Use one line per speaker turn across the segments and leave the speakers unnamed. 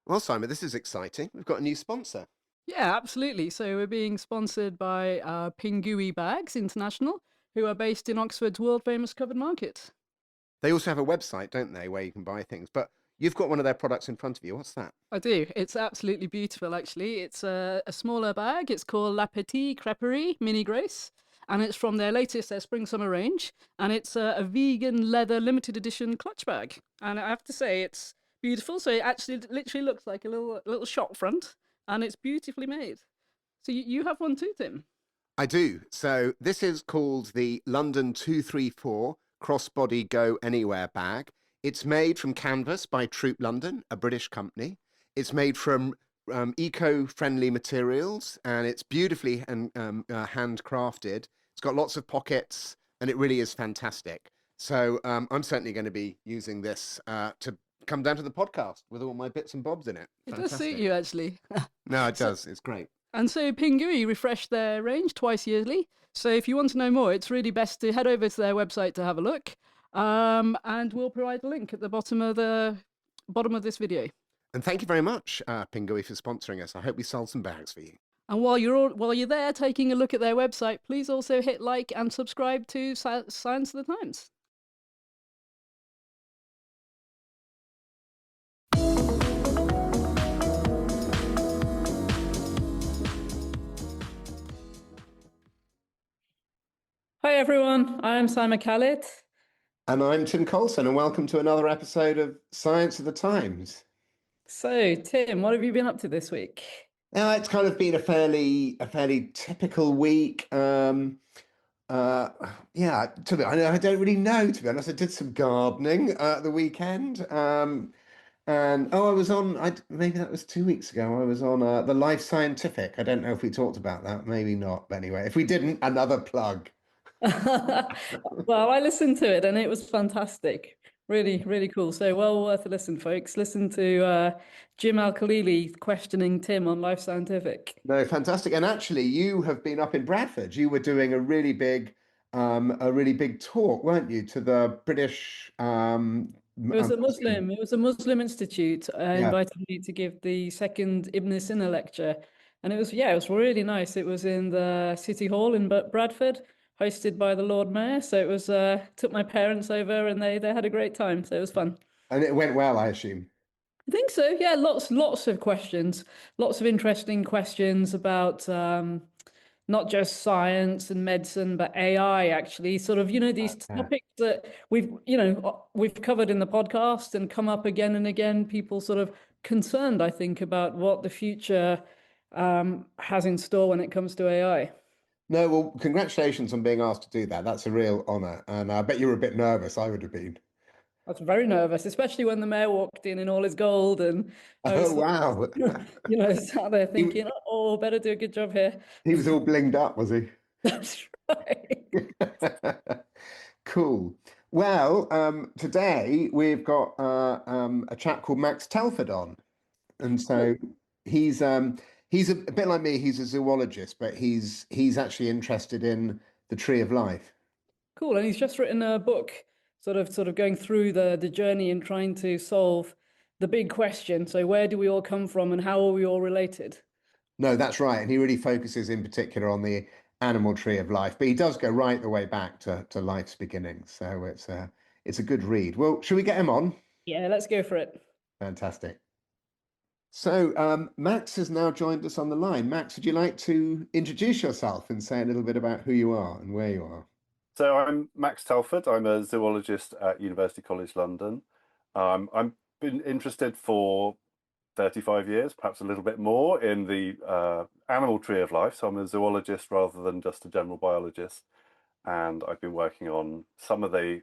Well, Simon, this is exciting. We've got a new sponsor.
Yeah, absolutely. So we're being sponsored by PinGui Bags International, who are based in Oxford's world famous covered market.
They also have a website, don't they, where you can buy things. But you've got one of their products in front of you. What's that?
I do. It's absolutely beautiful, actually. It's a smaller bag. It's called La Petite Creperie Mini Grace, and it's from their spring summer range. And it's a vegan leather limited edition clutch bag. And I have to say, it's beautiful. So it actually literally looks like a little shop front, and it's beautifully made. So you have one too, Tim?
I do. So this is called the London 234 Crossbody Go Anywhere bag. It's made from canvas by Troop London, a British company. It's made from eco-friendly materials, and it's beautifully handcrafted. It's got lots of pockets, and it really is fantastic. So I'm certainly going to be using this to come down to the podcast with all my bits and bobs in it.
It does suit
Fantastic.
you, actually.
No, it
So,
does. It's great.
and so PinGui refresh their range twice yearly. So if you want to know more, it's really best to head over to their website to have a look. And we'll provide a link at the bottom of this video.
And thank you very much, PinGui, for sponsoring us. I hope we sold some bags for you.
And while you're there taking a look at their website, please also hit like and subscribe to Science of the Times. Hi everyone, I'm Syma Khalid.
And I'm Tim Colson, and welcome to another episode of Science of the Times.
So Tim, what have you been up to this week?
Now, it's kind of been a fairly typical week. Yeah, I don't really know, to be honest. I did some gardening at the weekend. And I was on, maybe that was 2 weeks ago. I was on the Life Scientific. I don't know if we talked about that, maybe not. But anyway, if we didn't, another plug.
Well, I listened to it and it was fantastic. Really, really cool. So well worth a listen, folks. Listen to Jim Al-Khalili questioning Tim on Life Scientific.
No, fantastic. And actually, you have been up in Bradford. You were doing a really big talk, weren't you, to the British Muslim?
It was a Muslim institute
Yeah.
invited me to give the second Ibn Sina lecture. And it was really nice. It was in the City Hall in Bradford, hosted by the Lord Mayor. So it was took my parents over and they had a great time. So it was fun.
And it went well, I assume.
I think so. Yeah, lots of questions, lots of interesting questions about not just science and medicine, but AI. Actually, sort of these
Yeah.
topics that we've covered in the podcast and come up again and again. People sort of concerned, I think, about what the future has in store when it comes to AI.
No, well, congratulations on being asked to do that. That's a real honor. And I bet you were a bit nervous. I would have been.
I was very nervous, especially when the mayor walked in all his gold, and I
Oh,
was,
wow.
sat there
He,
thinking, "Oh, better do a good job here."
he was all blinged up, was he?
That's right.
Cool. Well, today we've got a chap called Max Telford on. And so he's he's a bit like me, he's a zoologist, but he's actually interested in the tree of life.
Cool. And he's just written a book, sort of going through the journey and trying to solve the big question. So where do we all come from and how are we all related?
No, that's right. And he really focuses in particular on the animal tree of life, but he does go right the way back to life's beginning. So it's a good read. Well, should we get him on?
Yeah, let's go for it.
Fantastic. So Max has now joined us on the line. Max, would you like to introduce yourself and say a little bit about who you are and where you are?
So I'm Max Telford. I'm a zoologist at University College London. I've been interested for 35 years, perhaps a little bit more, in the animal tree of life. So I'm a zoologist rather than just a general biologist. And I've been working on some of the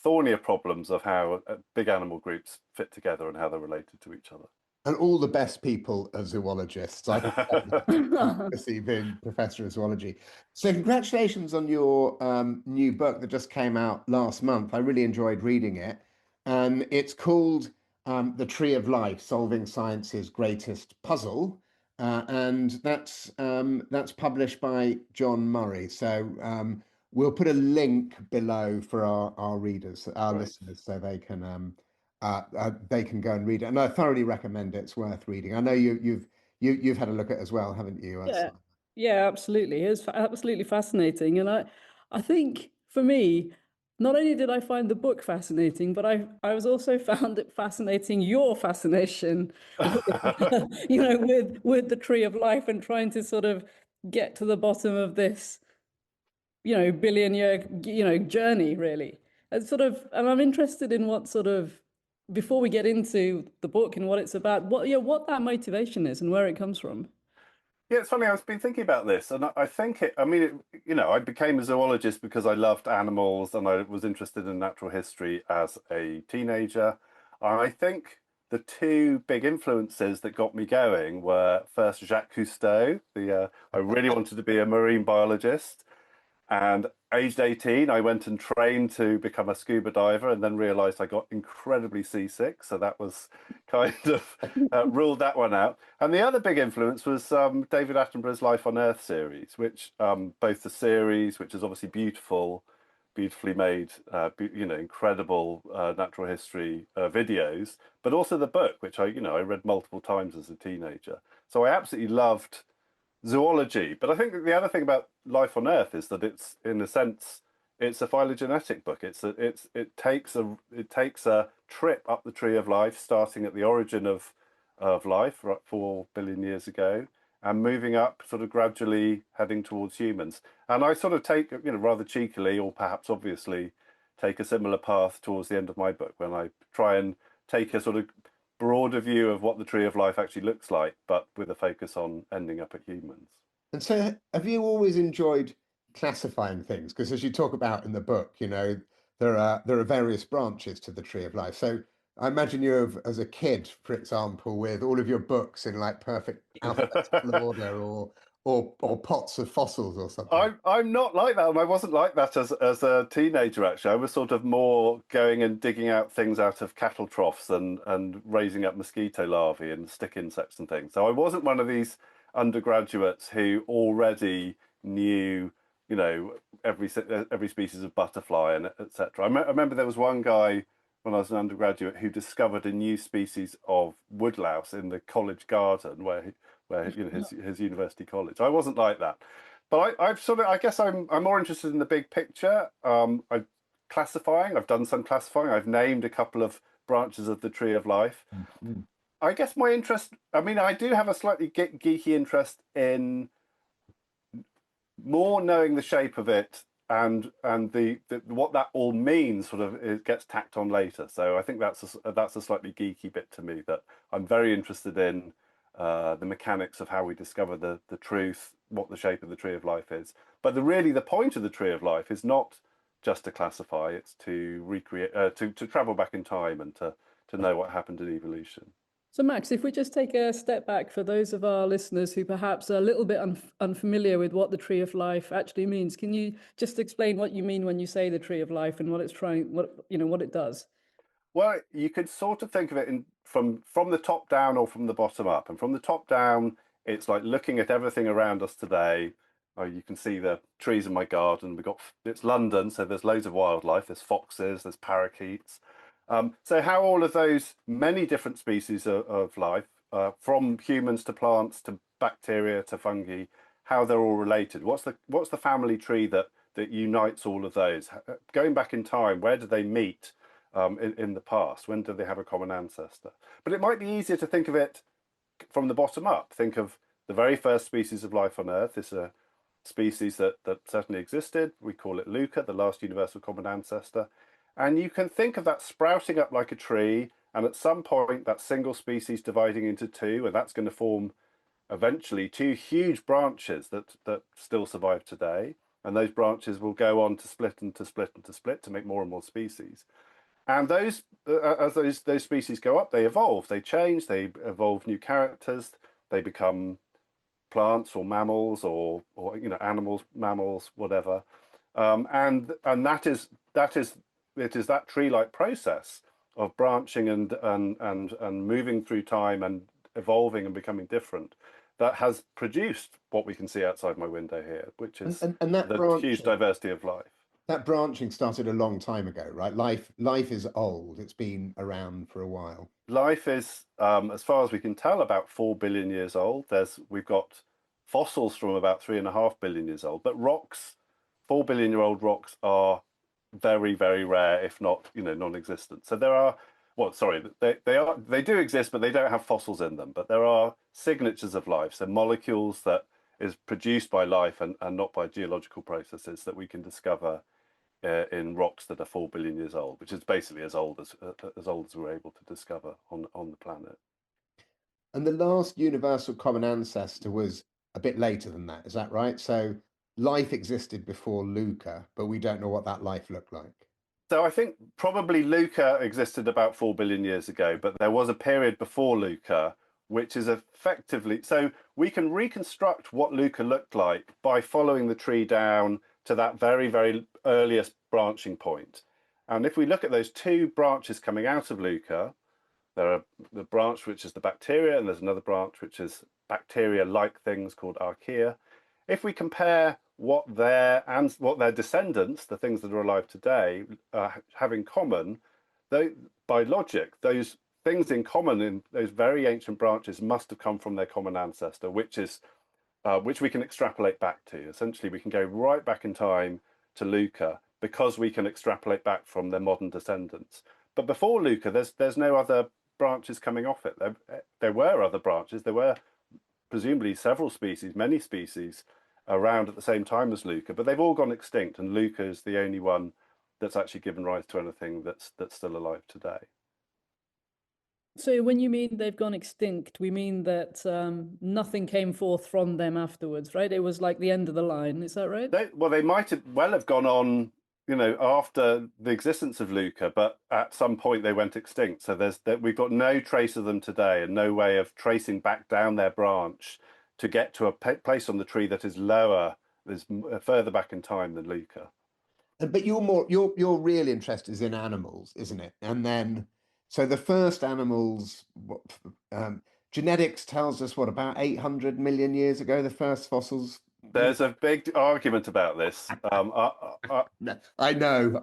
thornier problems of how big animal groups fit together and how they're related to each other.
And all the best people are zoologists. I obviously being professor of zoology. So congratulations on your new book that just came out last month. I really enjoyed reading it. And it's called The Tree of Life, Solving Science's Greatest Puzzle. And that's published by John Murray. So we'll put a link below for our readers, our
Right.
listeners, so they can they can go and read it, and I thoroughly recommend it. It's worth reading. I know you've had a look at it as well, haven't you?
Yeah, yeah, absolutely. It's absolutely fascinating, and I think for me, not only did I find the book fascinating, but I was also found it fascinating your fascination, with, with the tree of life and trying to sort of get to the bottom of this, billion year, journey really. And sort of, and I'm interested in what sort of, before we get into the book and what it's about, what that motivation is and where it comes from.
Yeah, it's funny. I've been thinking about this, and I think it. I mean, I became a zoologist because I loved animals and I was interested in natural history as a teenager. I think the two big influences that got me going were first Jacques Cousteau. I really wanted to be a marine biologist, and aged 18, I went and trained to become a scuba diver and then realized I got incredibly seasick. So that was kind of ruled that one out. And the other big influence was David Attenborough's Life on Earth series, which both the series, which is obviously beautiful, beautifully made, incredible natural history videos, but also the book, which I read multiple times as a teenager. So I absolutely loved zoology. But I think that the other thing about Life on Earth is that it's, in a sense, it's a phylogenetic book. It takes a trip up the tree of life, starting at the origin of life, right, 4 billion years ago, and moving up, sort of gradually heading towards humans. And I sort of take, rather cheekily or perhaps obviously, take a similar path towards the end of my book when I try and take a sort of broader view of what the tree of life actually looks like, but with a focus on ending up at humans.
And so, have you always enjoyed classifying things? Because as you talk about in the book, there are various branches to the tree of life. So I imagine you have, as a kid, for example, with all of your books in like perfect alphabetical order, or pots of fossils or something.
I'm not like that, and I wasn't like that as a teenager. Actually, I was sort of more going and digging out things out of cattle troughs and raising up mosquito larvae and stick insects and things. So I wasn't one of these undergraduates who already knew, every species of butterfly and etc. I remember there was one guy when I was an undergraduate who discovered a new species of woodlouse in the college garden where his university college. I wasn't like that, but I guess I'm more interested in the big picture. I've classifying. I've done some classifying. I've named a couple of branches of the tree of life.
Mhm.
I guess my interest. I mean, I do have a slightly geeky interest in more knowing the shape of it and the what that all means. Sort of it gets tacked on later. So I think that's a slightly geeky bit to me that I'm very interested in. The mechanics of how we discover the truth, what the shape of the tree of life is. But the point of the tree of life is not just to classify; it's to recreate, to travel back in time and to know what happened in evolution.
So, Max, if we just take a step back for those of our listeners who perhaps are a little bit unfamiliar with what the tree of life actually means, can you just explain what you mean when you say the tree of life and what it's trying, what it does?
Well, you could sort of think of it from the top down or from the bottom up. And from the top down, it's like looking at everything around us today. Oh, you can see the trees in my garden. It's London, so there's loads of wildlife. There's foxes, there's parakeets. So how all of those many different species of life, from humans to plants to bacteria to fungi, how they're all related. What's the family tree that unites all of those? Going back in time, where do they meet? In the past? When did they have a common ancestor? But it might be easier to think of it from the bottom up. Think of the very first species of life on Earth. It's a species that certainly existed. We call it LUCA, the last universal common ancestor. And you can think of that sprouting up like a tree, and at some point that single species dividing into two, and that's going to form eventually two huge branches that still survive today. And those branches will go on to split and to split and to split to make more and more species. And as those species go up, they evolve, they change, they evolve new characters, they become plants or mammals or animals, mammals, whatever. And it is that tree-like process of branching and moving through time and evolving and becoming different that has produced what we can see outside my window here, which is
And that
the huge
branching,
diversity of life.
that branching started a long time ago, right? Life is old. It's been around for a while.
Life is, as far as we can tell, about 4 billion years old. We've got fossils from about 3.5 billion years old, but rocks, 4 billion-year-old rocks are very, very rare, if not, non-existent. So there are, well, sorry, they do exist, but they don't have fossils in them. But there are signatures of life, so molecules that is produced by life and not by geological processes that we can discover in rocks that are 4 billion years old, which is basically as old as we're able to discover on the planet.
And the last universal common ancestor was a bit later than that. Is that right? So life existed before LUCA, but we don't know what that life looked like.
So I think probably LUCA existed about 4 billion years ago, but there was a period before LUCA, which is effectively, so we can reconstruct what LUCA looked like by following the tree down to that very, very earliest branching point. And if we look at those two branches coming out of LUCA, there are the branch which is the bacteria, and there's another branch which is bacteria-like things called archaea. If we compare what their descendants, the things that are alive today, have in common, by logic, those things in common in those very ancient branches must have come from their common ancestor, which we can extrapolate back to. Essentially, we can go right back in time to LUCA because we can extrapolate back from their modern descendants. But before LUCA, there's no other branches coming off it. There were other branches. There were presumably several species, many species, around at the same time as LUCA, but they've all gone extinct, and LUCA is the only one that's actually given rise to anything that's still alive today.
So when you mean they've gone extinct, we mean that nothing came forth from them afterwards, right? It was like the end of the line. Is that right?
They might have gone on, after the existence of LUCA, but at some point they went extinct. So we've got no trace of them today, and no way of tracing back down their branch to get to a place on the tree that is lower, is further back in time than LUCA.
But your real interest is in animals, isn't it? And then, so the first animals, genetics tells us what, about 800 million years ago, the first fossils.
There's a big argument about this.
I know.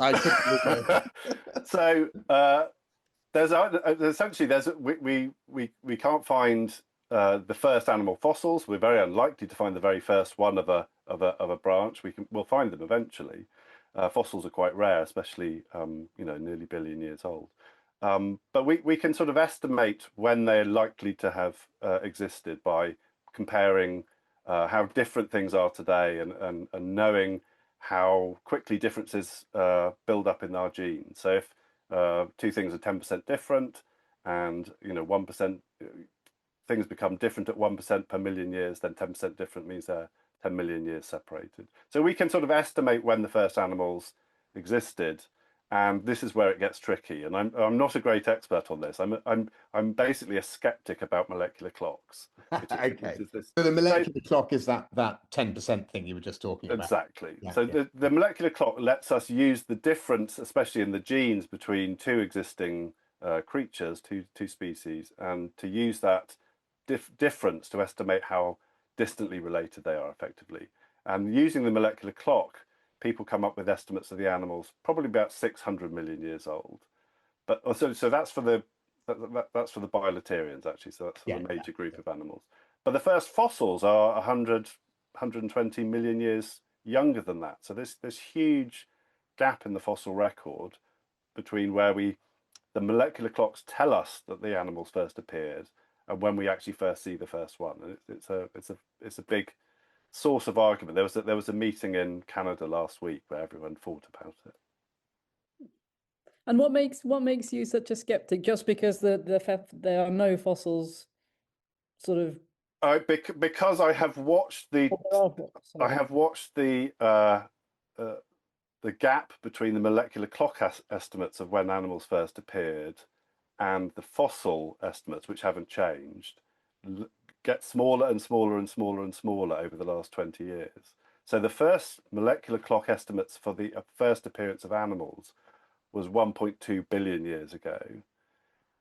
So there's essentially we can't find the first animal fossils. We're very unlikely to find the very first one of a branch. We'll find them eventually. Fossils are quite rare, especially nearly billion years old. But we can sort of estimate when they're likely to have existed by comparing how different things are today and knowing how quickly differences build up in our genes. So if two things are 10% different, and 1% things become different at 1% per million years, then 10% different means they're 10 million years separated. So we can sort of estimate when the first animals existed, and this is where it gets tricky. And I'm not a great expert on this. I'm basically a skeptic about molecular clocks.
Okay. So the molecular clock is that 10% thing you were just talking about.
Exactly. Yeah, so yeah. The molecular clock lets us use the difference, especially in the genes between two existing creatures, two species, and to use that difference to estimate how distantly related they are effectively. And using the molecular clock, people come up with estimates of the animals probably about 600 million years old. But so that's for the bilaterians, actually. So that's for the major group of animals. But the first fossils are 120 million years younger than that. So there's this huge gap in the fossil record between where the molecular clocks tell us that the animals first appeared and when we actually first see the first one. And it's a big source of argument. There was a meeting in Canada last week where everyone fought about it.
And what makes you such a skeptic? Just because there are no fossils, sort of.
Because I have watched the gap between the molecular clock estimates of when animals first appeared and the fossil estimates, which haven't changed, get smaller and smaller and smaller and smaller over the last 20 years. So the first molecular clock estimates for the first appearance of animals was 1.2 billion years ago.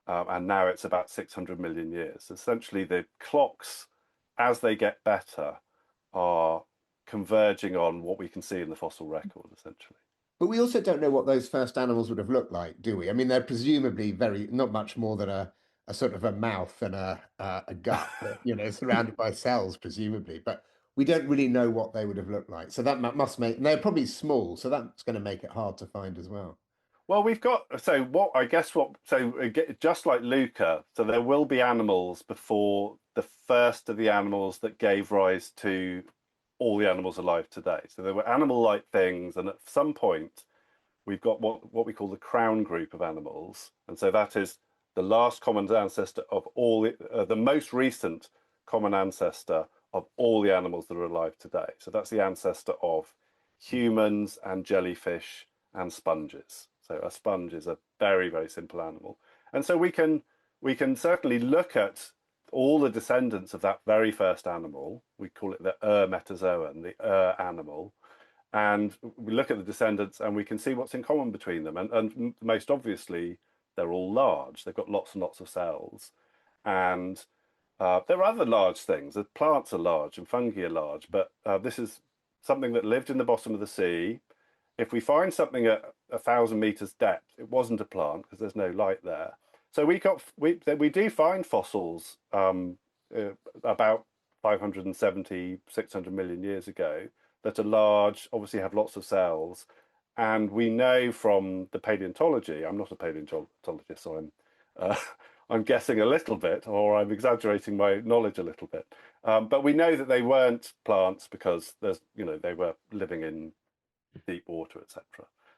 And now it's about 600 million years. Essentially, the clocks, as they get better, are converging on what we can see in the fossil record, essentially.
But we also don't know what those first animals would have looked like, do we? I mean, they're presumably very not much more than a sort of a mouth and a gut, surrounded by cells, presumably. But we don't really know what they would have looked like. So that must make, and they're probably small, so that's going to make it hard to find as well.
Well, we've got, so what I guess what, so just like LUCA, so there will be animals before the first of the animals that gave rise to all the animals alive today. So there were animal-like things, and at some point we've got what we call the crown group of animals, and so that is the last common ancestor of all the most recent common ancestor of all the animals that are alive today. So that's the ancestor of humans and jellyfish and sponges. So a sponge is a very, very simple animal, and so we can certainly look at all the descendants of that very first animal. We call it the metazoan, the animal, and we look at the descendants and we can see what's in common between them. And most obviously, they're all large. They've got lots and lots of cells, and there are other large things. The plants are large and fungi are large, but this is something that lived in the bottom of the sea. If we find something at 1,000 meters depth, it wasn't a plant because there's no light there. So we do find fossils about 570, 600 million years ago that are large, obviously have lots of cells, and we know from the paleontology. I'm not a paleontologist, so I'm guessing a little bit, or I'm exaggerating my knowledge a little bit. But we know that they weren't plants because they were living in deep water, etc.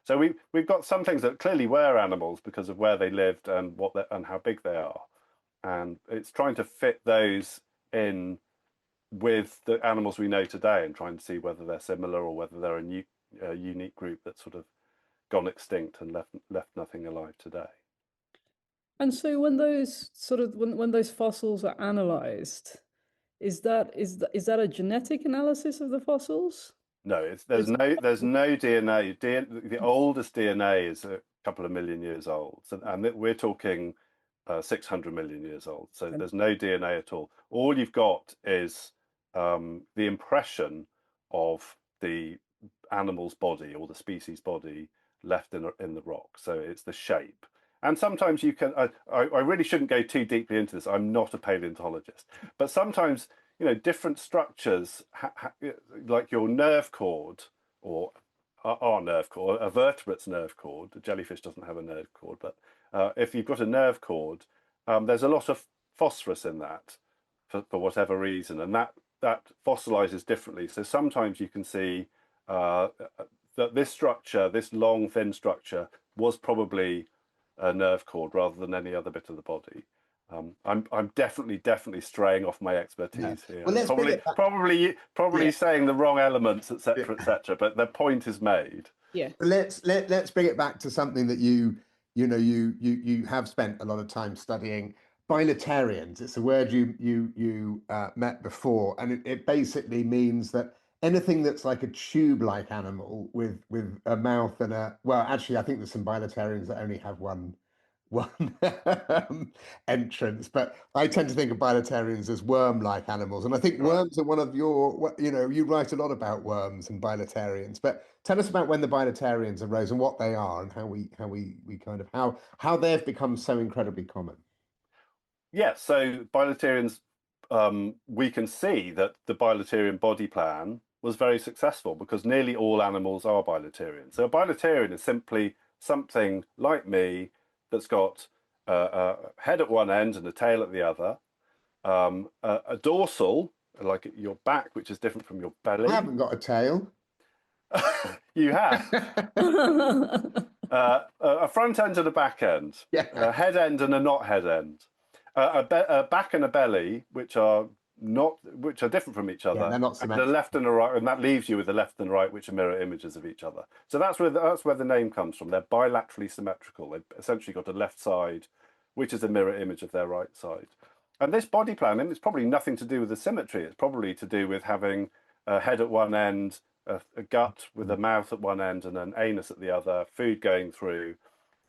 So we've got some things that clearly were animals because of where they lived and and how big they are, and it's trying to fit those in with the animals we know today and trying to see whether they're similar or whether they're a unique group that's sort of gone extinct and left nothing alive today.
And so when those when those fossils are analyzed, is that a genetic analysis of the fossils?
No, there's no DNA. The oldest DNA is a couple of million years old, and we're talking 600 million years old. So there's no DNA at all. All you've got is the impression of the animal's body or the species body left in the rock. So it's the shape. And sometimes you can. I really shouldn't go too deeply into this. I'm not a paleontologist, but sometimes different structures, like your nerve cord or our nerve cord, a vertebrate's nerve cord. A jellyfish doesn't have a nerve cord, but if you've got a nerve cord, there's a lot of phosphorus in that for whatever reason, and that fossilizes differently. So sometimes you can see that this structure, this long, thin structure, was probably a nerve cord rather than any other bit of the body. I'm definitely straying off my expertise here.
Well, let's
probably saying the wrong elements, etc., etc. But the point is made.
Yeah.
Let's bring it back to something that you have spent a lot of time studying. Bilaterians. It's a word you met before, and it basically means that anything that's like a tube-like animal with a mouth and actually, I think there's some bilaterians that only have one entrance, but I tend to think of bilaterians as worm-like animals, and I think worms are one of your, you write a lot about worms and bilaterians, but tell us about when the bilaterians arose and what they are and how we kind of how they've become so incredibly common.
Yes, so bilaterians, we can see that the bilaterian body plan was very successful because nearly all animals are bilaterian. So a bilaterian is simply something like me that's got a head at one end and a tail at the other, a dorsal, like your back, which is different from your belly.
I haven't got a tail.
You have. A front end and a back end, a head end and a not head end, a back and a belly, which are different from each other.
They're not symmetrical.
And a left and a right, and that leaves you with a left and right, which are mirror images of each other. So that's where the name comes from. They're bilaterally symmetrical. They've essentially got a left side, which is a mirror image of their right side. And this body plan, and it's probably nothing to do with the symmetry. It's probably to do with having a head at one end, a gut with a mouth at one end, and an anus at the other, food going through,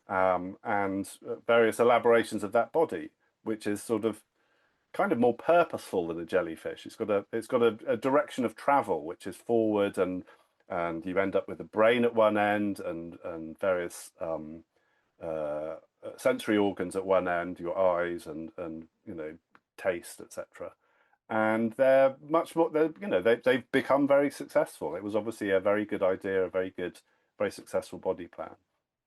and various elaborations of that body, which is sort of kind of more purposeful than a jellyfish. It's got a direction of travel which is forward, and and you end up with a brain at one end and various sensory organs at one end, your eyes and taste, etc. And they're much more. They've become very successful. It was obviously a very good idea, a very successful body plan.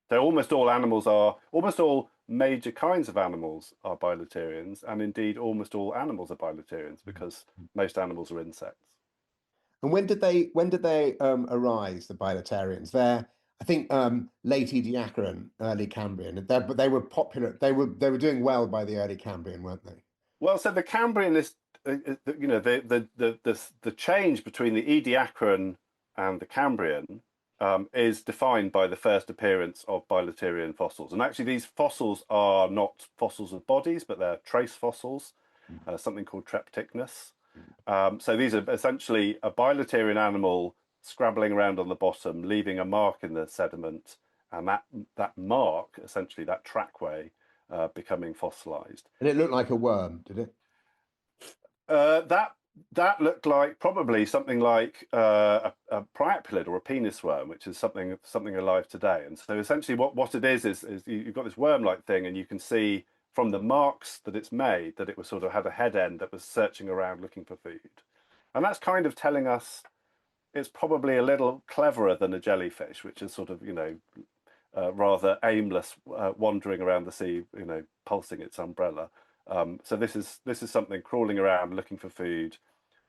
So almost all major kinds of animals are bilaterians, and indeed almost all animals are bilaterians because most animals are insects.
And when did they arise, the bilaterians? I think late Ediacaran, early Cambrian. But they were popular. They were doing well by the early Cambrian, weren't they?
Well, so the Cambrian is, the change between the Ediacaran and the Cambrian is defined by the first appearance of bilaterian fossils. And actually, these fossils are not fossils of bodies, but they're trace fossils, something called Treptichnus. So these are essentially a bilaterian animal scrabbling around on the bottom, leaving a mark in the sediment, and that mark, essentially that trackway, becoming fossilized.
And it looked like a worm, did it?
That looked like probably something like a priapulid or a penis worm, which is something alive today. And so essentially what it is you've got this worm-like thing, and you can see from the marks that it's made that it was sort of had a head end that was searching around looking for food. And that's kind of telling us it's probably a little cleverer than a jellyfish, which is sort of, rather aimless, wandering around the sea, pulsing its umbrella. So this is something crawling around looking for food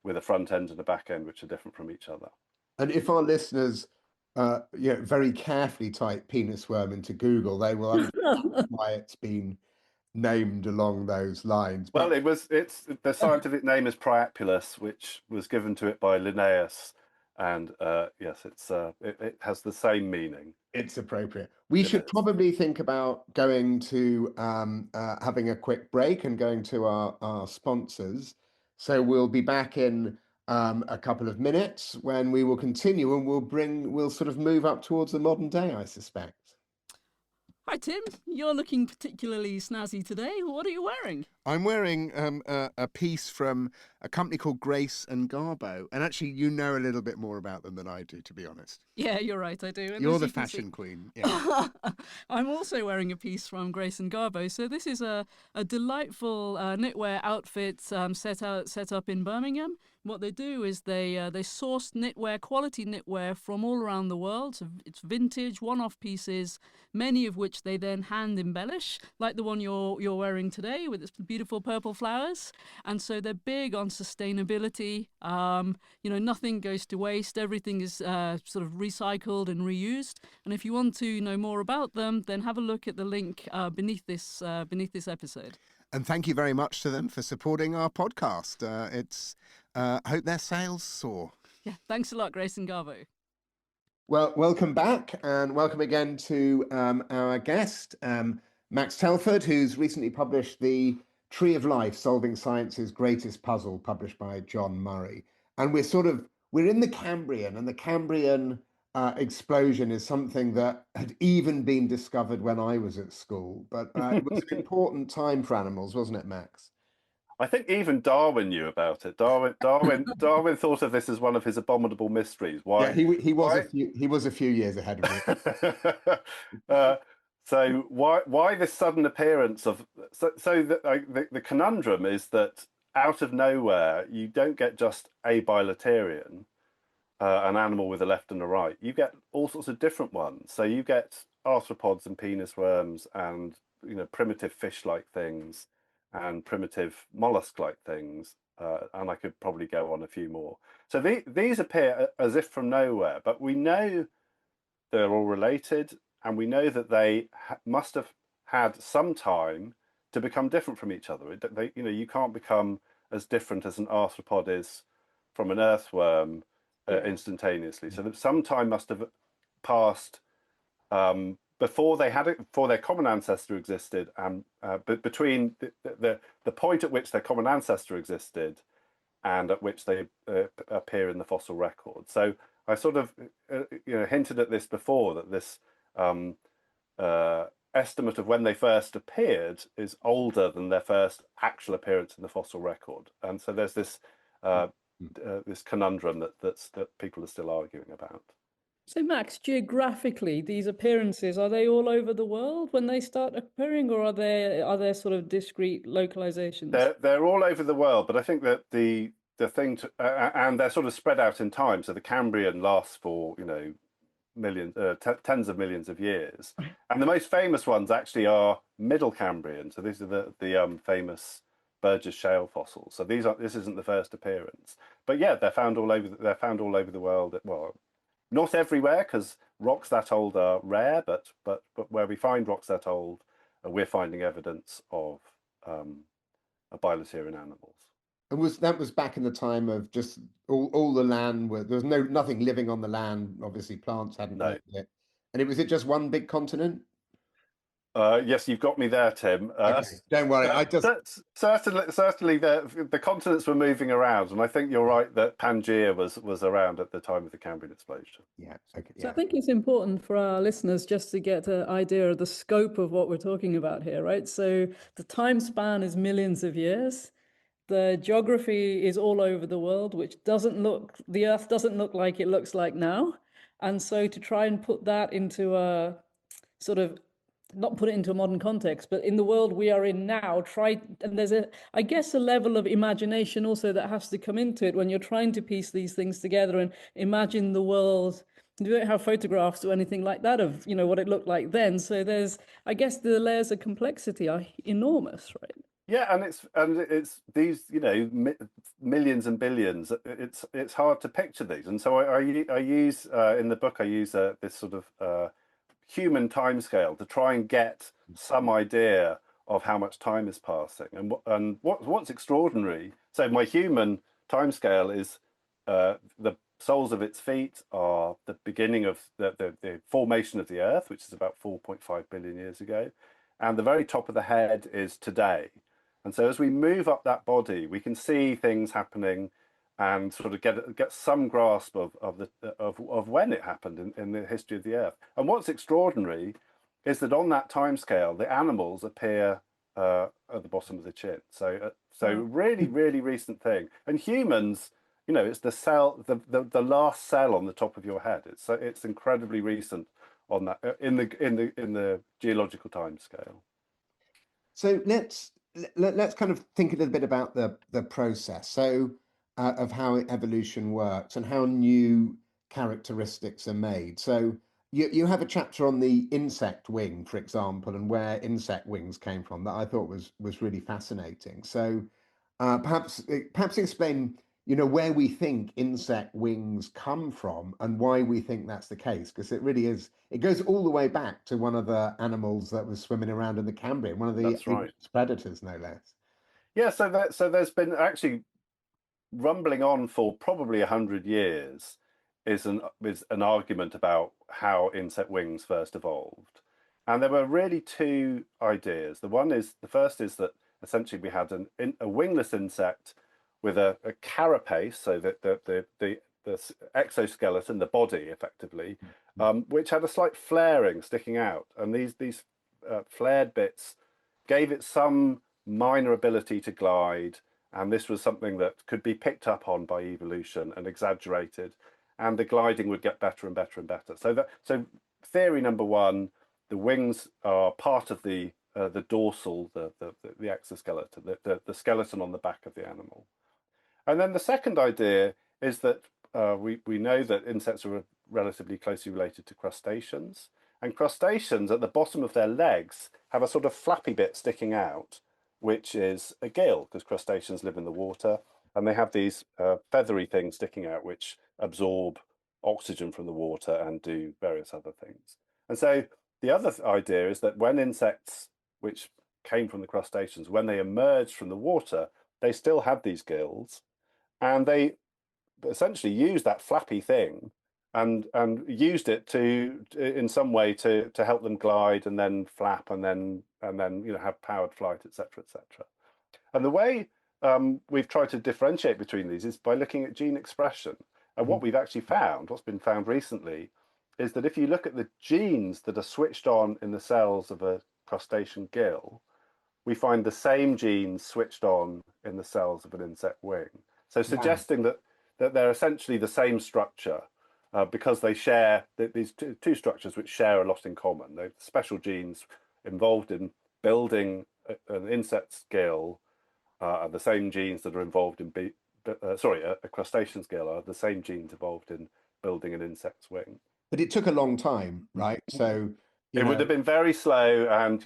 with a front end and a back end which are different from each other.
And if our listeners very carefully type penis worm into Google, they will understand why it's been named along those lines.
Well, it's the scientific name is Priapulus, which was given to it by Linnaeus, and yes, it has the same meaning.
It's appropriate. We should probably think about going to having a quick break and going to our sponsors. So we'll be back in a couple of minutes when we will continue, and we'll sort of move up towards the modern day, I suspect.
Hi, Tim. You're looking particularly snazzy today. What are you wearing?
I'm wearing a piece from a company called Grace and Garbo. And actually, you know a little bit more about them than I do, to be honest.
Yeah, you're right, I do. And
You're the fashion queen. Yeah.
I'm also wearing a piece from Grace and Garbo. So this is a delightful knitwear outfit set up in Birmingham. What they do is they source knitwear, quality knitwear from all around the world. So it's vintage, one-off pieces, many of which they then hand embellish, like the one you're wearing today with its beautiful purple flowers. And so they're big on sustainability. Nothing goes to waste. Everything is sort of recycled and reused. And if you want to know more about them, then have a look at the link beneath this episode.
And thank you very much to them for supporting our podcast. I hope their sales soar.
Yeah, thanks a lot, Grace and Garbo.
Well, welcome back, and welcome again to our guest, Max Telford, who's recently published The Tree of Life, Solving Science's Greatest Puzzle, published by John Murray. And we're in the Cambrian, and the Cambrian explosion is something that had even been discovered when I was at school. But it was an important time for animals, wasn't it, Max?
I think even Darwin knew about it. Darwin thought of this as one of his abominable mysteries. Why?
Yeah, he was a few years ahead of me.
So why this sudden appearance of the conundrum is that out of nowhere you don't get just a bilaterian, an animal with a left and a right. You get all sorts of different ones. So you get arthropods and penis worms and primitive fish-like things and primitive mollusk-like things, and I could probably go on a few more. So these appear as if from nowhere, but we know they're all related, and we know that they must have had some time to become different from each other. You can't become as different as an arthropod is from an earthworm instantaneously. So that some time must have passed before their common ancestor existed, and between the point at which their common ancestor existed and at which they appear in the fossil record. So I sort of hinted at this before, that this estimate of when they first appeared is older than their first actual appearance in the fossil record, and so there's this this conundrum that people are still arguing about.
So, Max, geographically, these appearances, are they all over the world when they start appearing, or are there sort of discrete localizations?
They're all over the world, but I think that the thing to, and they're sort of spread out in time. So the Cambrian lasts for millions, tens of millions of years, and the most famous ones actually are Middle Cambrian. So these are the famous Burgess shale fossils. So this isn't the first appearance, but yeah, they're found all over. They're found all over the world. Well, not everywhere because rocks that old are rare, but where we find rocks that old, we're finding evidence of bilateral animals.
And that was back in the time of just all the land where there was nothing living on the land. Obviously, plants hadn't
No.
made it. And was it just one big continent?
Yes, you've got me there, Tim.
Okay, don't worry.
Certainly the continents were moving around, and I think you're right that Pangaea was around at the time of the Cambrian explosion.
Yeah. Okay.
So I
Yeah.
think it's important for our listeners just to get an idea of the scope of what we're talking about here, right? So the time span is millions of years. The geography is all over the world, which the Earth doesn't look like it looks like now. And so to try and put that into a sort of, not put it into a modern context, but in the world we are in now, and there's I guess, a level of imagination also that has to come into it when you're trying to piece these things together and imagine the world. You don't have photographs or anything like that of, what it looked like then. So I guess the layers of complexity are enormous, right?
Yeah, and it's these millions and billions. It's hard to picture these, and so I use in the book I use this sort of human timescale to try and get some idea of how much time is passing. And what's extraordinary, so my human timescale is the soles of its feet are the beginning of the formation of the Earth, which is about 4.5 billion years ago, and the very top of the head is today. And so as we move up that body, we can see things happening and sort of get some grasp of when it happened in the history of the Earth. And what's extraordinary is that on that timescale, the animals appear at the bottom of the chin. So really, really recent thing. And humans, it's the cell, the last cell on the top of your head. It's incredibly recent on that in the geological timescale.
So let's kind of think a little bit about the process. So of how evolution works and how new characteristics are made. So you have a chapter on the insect wing, for example, and where insect wings came from that I thought was really fascinating. So perhaps explain, where we think insect wings come from and why we think that's the case, because it really is. It goes all the way back to one of the animals that was swimming around in the Cambrian, one of the
That's right.
predators, no less.
Yeah, so there's been actually rumbling on for probably 100 years is an argument about how insect wings first evolved. And there were really two ideas. The first is that essentially we had a wingless insect with a carapace, so that the exoskeleton, the body effectively, which had a slight flaring sticking out. And these flared bits gave it some minor ability to glide, and this was something that could be picked up on by evolution and exaggerated, and the gliding would get better and better and better. So theory number one, the wings are part of the dorsal, the exoskeleton, the skeleton on the back of the animal. And then the second idea is that we know that insects are relatively closely related to crustaceans, and crustaceans at the bottom of their legs have a sort of flappy bit sticking out, which is a gill, because crustaceans live in the water, and they have these feathery things sticking out which absorb oxygen from the water and do various other things. And so the other idea is that when insects, which came from the crustaceans, when they emerged from the water, they still had these gills, and they essentially used that flappy thing and used it to in some way to help them glide and then flap and then have powered flight, etc., etc. And the way we've tried to differentiate between these is by looking at gene expression. And what we've actually found, what's been found recently, is that if you look at the genes that are switched on in the cells of a crustacean gill, we find the same genes switched on in the cells of an insect wing. So suggesting that they're essentially the same structure, because they share these two structures which share a lot in common. They're special genes involved in building an insect's gill are the same genes that are involved in a crustacean's gill are the same genes involved in building an insect's wing.
But it took a long time, right? So,
It would have been very slow, and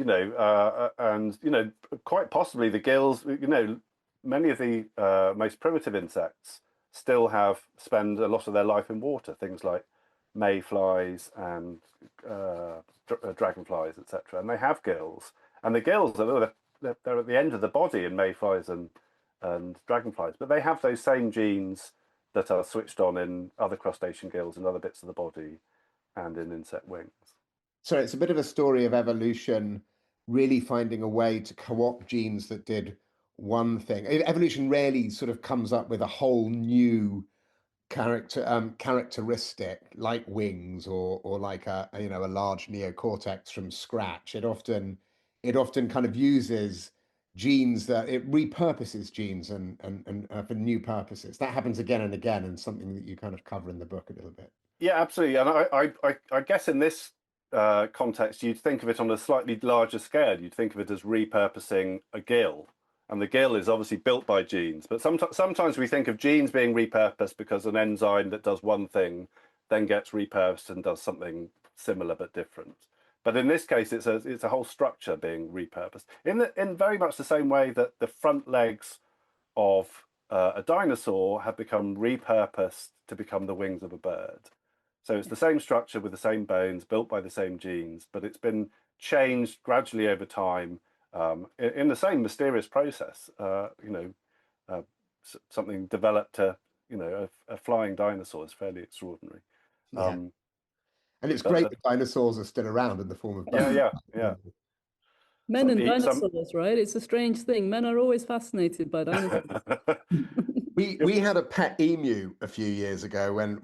quite possibly the gills. Many of the most primitive insects still spend a lot of their life in water. Things like mayflies and dragonflies, etc. And they have gills, and the gills they're at the end of the body in mayflies and dragonflies, but they have those same genes that are switched on in other crustacean gills and other bits of the body and in insect wings.
So it's a bit of a story of evolution, really finding a way to co-opt genes that did one thing. Evolution rarely sort of comes up with a whole new characteristic like wings or like a large neocortex from scratch. It often kind of uses genes that it repurposes genes and for new purposes. That happens again and again, and something that you kind of cover in the book a little bit.
Yeah, absolutely. And I guess in this context, you'd think of it on a slightly larger scale. You'd think of it as repurposing a gill. And the gill is obviously built by genes. But sometimes we think of genes being repurposed because an enzyme that does one thing then gets repurposed and does something similar but different. But in this case, it's a whole structure being repurposed in very much the same way that the front legs of a dinosaur have become repurposed to become the wings of a bird. So it's the same structure with the same bones, built by the same genes, but it's been changed gradually over time in the same mysterious process. Something developed a flying dinosaur is fairly extraordinary.
Yeah. And it's great that dinosaurs are still around in the form of bones.
Yeah.
Men and dinosaurs, right? It's a strange thing. Men are always fascinated by dinosaurs.
We had a pet emu a few years ago when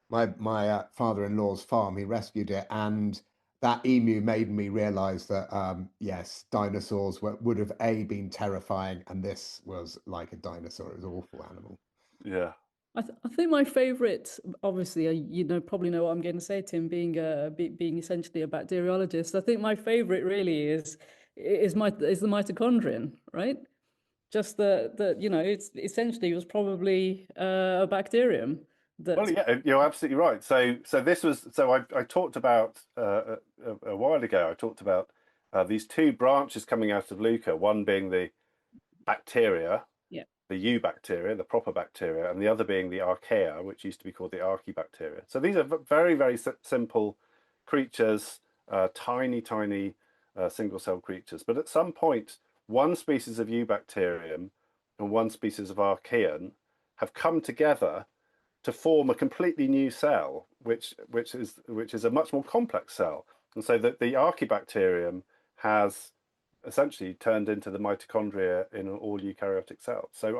my father-in-law's farm, he rescued it, and that emu made me realize that yes, dinosaurs would have been terrifying, and this was like a dinosaur. It was an awful animal.
Yeah.
I think my favourite, obviously, probably know what I'm going to say, Tim, being essentially a bacteriologist. I think my favourite really is the mitochondrion, right? Just that it's essentially was probably a bacterium.
Well, yeah, you're absolutely right. So I talked about a while ago. I talked about these two branches coming out of LUCA. One being the bacteria, the eubacteria, the proper bacteria, and the other being the archaea, which used to be called the archaebacteria. So these are very, very simple creatures, tiny single-cell creatures. But at some point, one species of eubacterium and one species of archaean have come together to form a completely new cell, which is a much more complex cell. And so that the archaebacterium has essentially turned into the mitochondria in all eukaryotic cells. So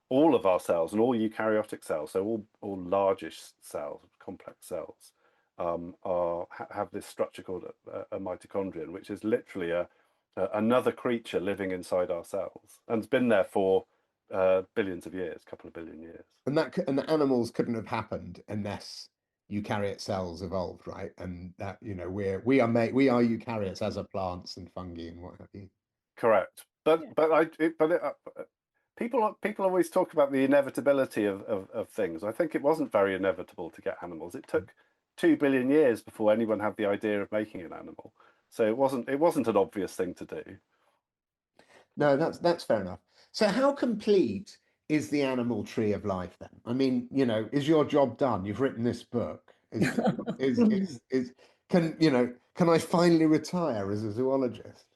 all of our cells and all eukaryotic cells, so all largish cells, complex cells, have this structure called a mitochondrion, which is literally another creature living inside our cells, and it's been there for billions of years, couple of billion years.
And the animals couldn't have happened unless eukaryote cells evolved, right? And that we are eukaryotes, as are plants and fungi and what have you.
Correct, people always talk about the inevitability of things. I think it wasn't very inevitable to get animals. It took 2 billion years before anyone had the idea of making an animal. So it wasn't an obvious thing to do.
No, that's fair enough. So how complete is the animal tree of life then? I mean, is your job done? You've written this book. Can I finally retire as a zoologist?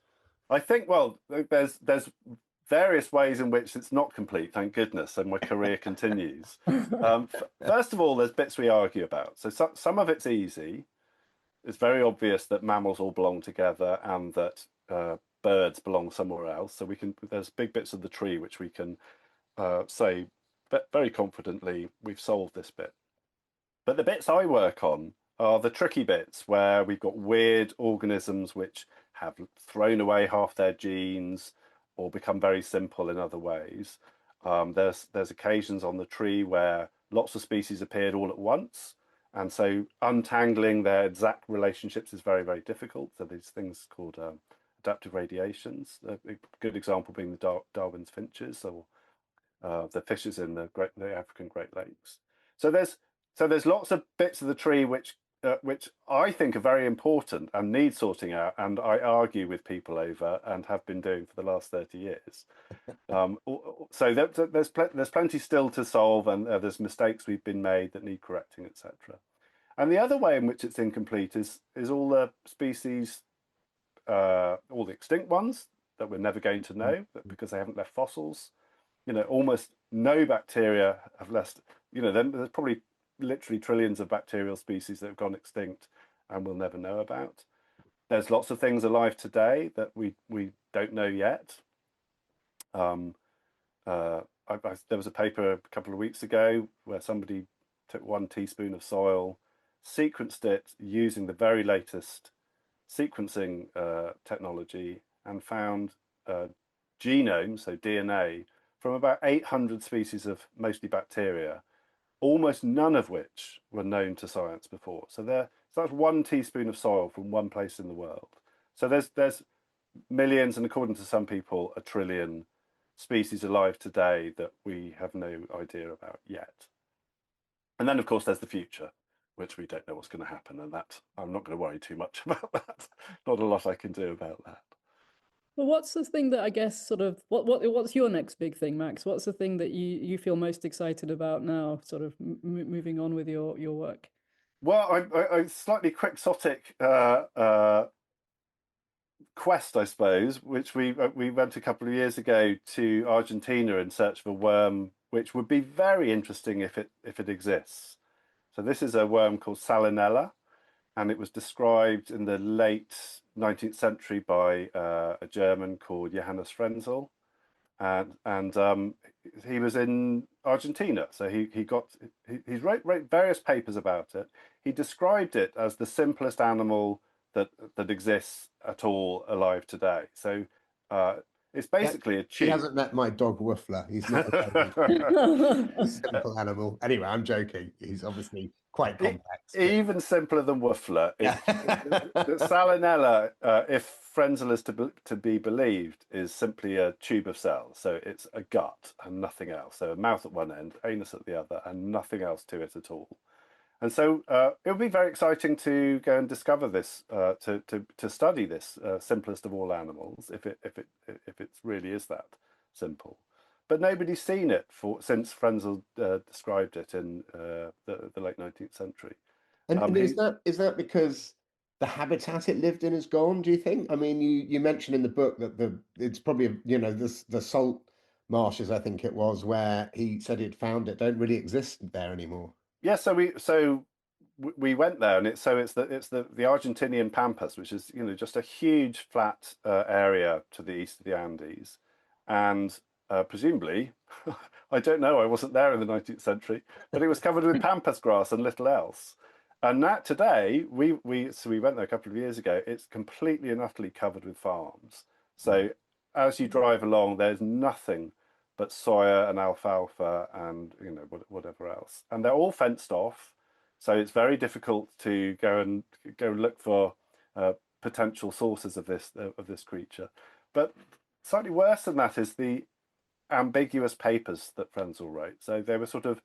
I think, well, there's various ways in which it's not complete, thank goodness, and my career continues. First of all, there's bits we argue about. So some of it's easy. It's very obvious that mammals all belong together and that birds belong somewhere else. So there's big bits of the tree which we can say very confidently we've solved this bit. But the bits I work on are the tricky bits where we've got weird organisms which have thrown away half their genes or become very simple in other ways. There's occasions on the tree where lots of species appeared all at once. And so untangling their exact relationships is very, very difficult. So these things called adaptive radiations, a good example being the Darwin's finches, or the fishes in the African Great Lakes. So there's lots of bits of the tree which I think are very important and need sorting out, and I argue with people over and have been doing for the last 30 years. So there's plenty still to solve, and there's mistakes we've been made that need correcting, etc. And the other way in which it's incomplete is all the species, all the extinct ones that we're never going to know because they haven't left fossils. Almost no bacteria have left. There's probably literally trillions of bacterial species that have gone extinct and we'll never know about. There's lots of things alive today that we don't know yet. There was a paper a couple of weeks ago where somebody took 1 teaspoon of soil, sequenced it using the very latest sequencing technology, and found genomes, so DNA, from about 800 species of mostly bacteria, almost none of which were known to science before. So that's 1 teaspoon of soil from one place in the world. So there's millions, and according to some people, 1 trillion species alive today that we have no idea about yet. And then, of course, there's the future, which we don't know what's going to happen, and that I'm not going to worry too much about that. Not a lot I can do about that.
Well, what's the thing that I guess sort of what's your next big thing, Max? What's the thing that you feel most excited about now, sort of moving on with your work?
Well, I slightly quixotic quest, I suppose, which we went a couple of years ago to Argentina in search of a worm, which would be very interesting if it exists. So this is a worm called Salinella, and it was described in the late 19th century by a German called Johannes Frenzel, and he was in Argentina. So he wrote various papers about it. He described it as the simplest animal that exists at all alive today. So it's basically a tube.
He hasn't met my dog Woofler. He's not a simple animal. Anyway, I'm joking. He's obviously quite complex.
Even simpler than Woofler. Salinella, if Frenzel is to be believed, is simply a tube of cells. So it's a gut and nothing else. So a mouth at one end, anus at the other, and nothing else to it at all. And so it would be very exciting to go and discover this, to study this simplest of all animals, if it really is that simple. But nobody's seen it since Frenzel described it in the late 19th century.
And is that because the habitat it lived in is gone, do you think? I mean, you mentioned in the book that it's probably the salt marshes, I think it was, where he said he'd found it, don't really exist there anymore.
Yeah, so we went there, and it's the Argentinian Pampas, which is just a huge flat area to the east of the Andes, and presumably, I don't know, I wasn't there in the 19th century, but it was covered with pampas grass and little else. And that today, we went there a couple of years ago. It's completely and utterly covered with farms. So as you drive along, there's nothing but soya and alfalfa and whatever else, and they're all fenced off. So it's very difficult to go and look for potential sources of this creature. But slightly worse than that is the ambiguous papers that Frenzel wrote. So they were sort of,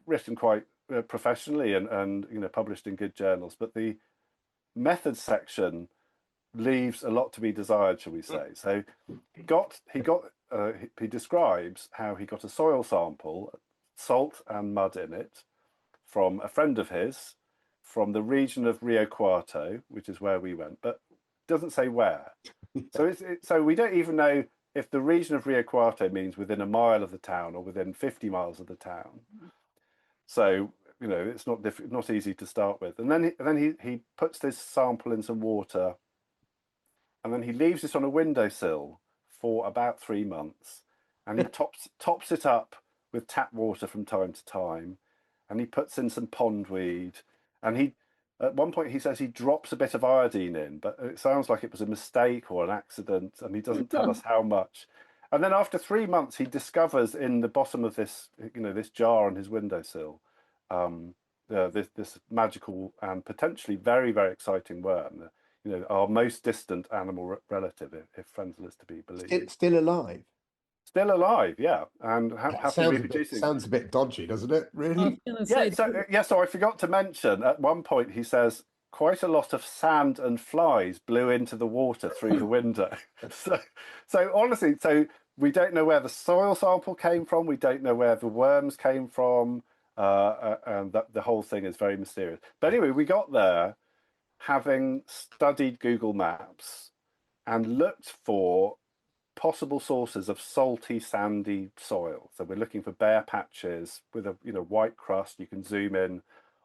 written quite professionally and published in good journals. But the methods section leaves a lot to be desired, shall we say? So he describes how he got a soil sample, salt and mud in it, from a friend of his, from the region of Rio Cuarto, which is where we went, but doesn't say where. So we don't even know if the region of Rio Cuarto means within a mile of the town or within 50 miles of the town. So it's not easy to start with. And then he puts this sample in some water, and then he leaves it on a windowsill for about 3 months, and he tops it up with tap water from time to time, and he puts in some pondweed, and at one point he says he drops a bit of iodine in, but it sounds like it was a mistake or an accident, and he doesn't tell us how much. And then after 3 months, he discovers in the bottom of this, this jar on his windowsill, this magical and potentially very, very exciting worm. Our most distant animal relative, if Frenzel is to be believed.
Still alive.
Still alive, yeah, and happily reproducing.
Sounds a bit dodgy, doesn't it? Really?
So I forgot to mention at one point he says quite a lot of sand and flies blew into the water through the window. So honestly, we don't know where the soil sample came from. We don't know where the worms came from, and the whole thing is very mysterious. But anyway, we got there having studied Google Maps and looked for possible sources of salty, sandy soil. So we're looking for bare patches with a white crust. You can zoom in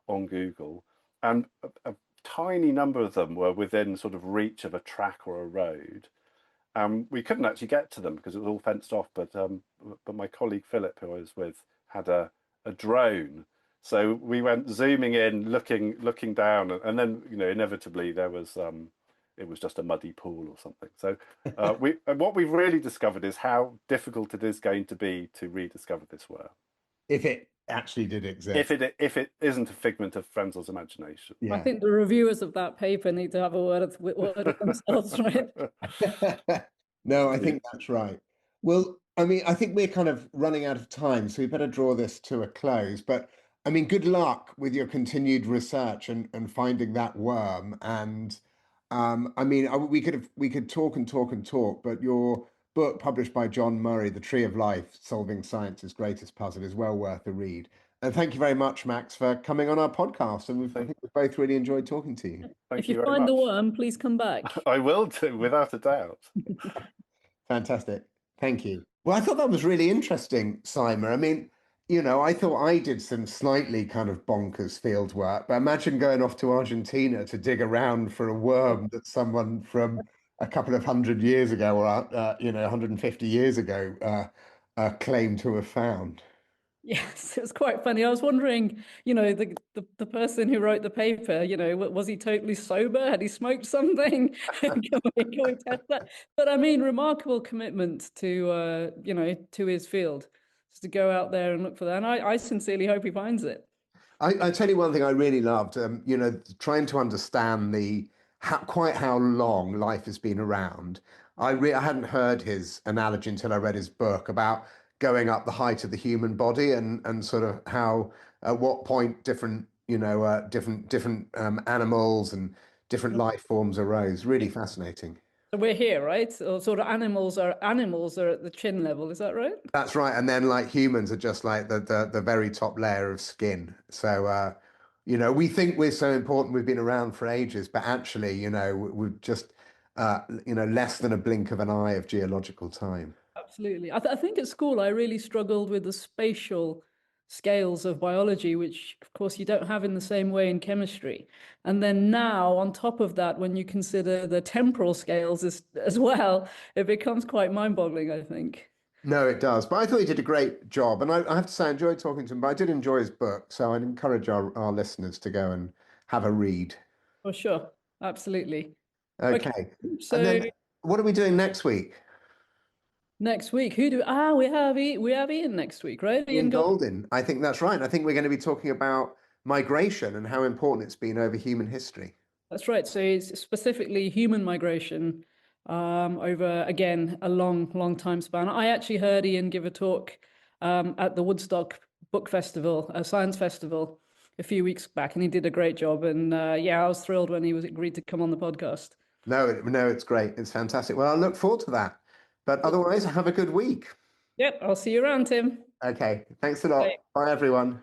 on Google, and a tiny number of them were within sort of reach of a track or a road. We couldn't actually get to them because it was all fenced off. But my colleague Philip, who I was with, had a drone. So we went zooming in, looking down, and then inevitably there was it was just a muddy pool or something. So what we've really discovered is how difficult it is going to be to rediscover this worm.
If it actually did exist.
If it isn't a figment of Frenzel's imagination.
Yeah. I think the reviewers of that paper need to have a word of themselves, right?
No, I think that's right. Well, I mean, I think we're kind of running out of time, so we better draw this to a close. But I mean, good luck with your continued research and finding that worm. And I mean, we could talk and talk and talk, but your book published by John Murray, The Tree of Life, Solving Science's Greatest Puzzle, is well worth a read. And thank you very much, Max, for coming on our podcast. And I think we've both really enjoyed talking to you.
If you find the worm, please come back.
I will do, without a doubt.
Fantastic. Thank you. Well, I thought that was really interesting, Syma. I mean, I thought I did some slightly kind of bonkers field work, but imagine going off to Argentina to dig around for a worm that someone from a couple of 100 years ago or 150 years ago claimed to have found.
Yes, it was quite funny. I was wondering, the person who wrote the paper, was he totally sober? Had he smoked something? Can we test that? But I mean, remarkable commitment to, to his field, just to go out there and look for that. And I sincerely hope he finds it.
I tell you one thing I really loved, trying to understand quite how long life has been around. I hadn't heard his analogy until I read his book about going up the height of the human body and sort of how at what point different animals and different life forms arose. Really fascinating.
So we're here, right? So sort of animals are at the chin level, is that right?
That's right. And then like humans are just like the very top layer of skin. So we think we're so important, we've been around for ages, but actually, we're just less than a blink of an eye of geological time.
Absolutely. I think at school I really struggled with the spatial scales of biology, which of course you don't have in the same way in chemistry. And then now on top of that, when you consider the temporal scales as well, it becomes quite mind-boggling, I think.
No, it does. But I thought he did a great job. And I have to say, I enjoyed talking to him, but I did enjoy his book. So I'd encourage our listeners to go and have a read.
For sure. Absolutely.
Okay.
So
and then what are we doing next week?
Next week, we have Ian next week, right?
Ian Goldin. I think that's right. I think we're going to be talking about migration and how important it's been over human history.
That's right. So it's specifically human migration over, again, a long time span. I actually heard Ian give a talk at the Woodstock Book Festival, a science festival, a few weeks back, and he did a great job. And I was thrilled when he agreed to come on the podcast.
No, it's great. It's fantastic. Well, I look forward to that. But otherwise, have a good week.
Yep, I'll see you around, Tim.
Okay, thanks a lot. Bye, everyone.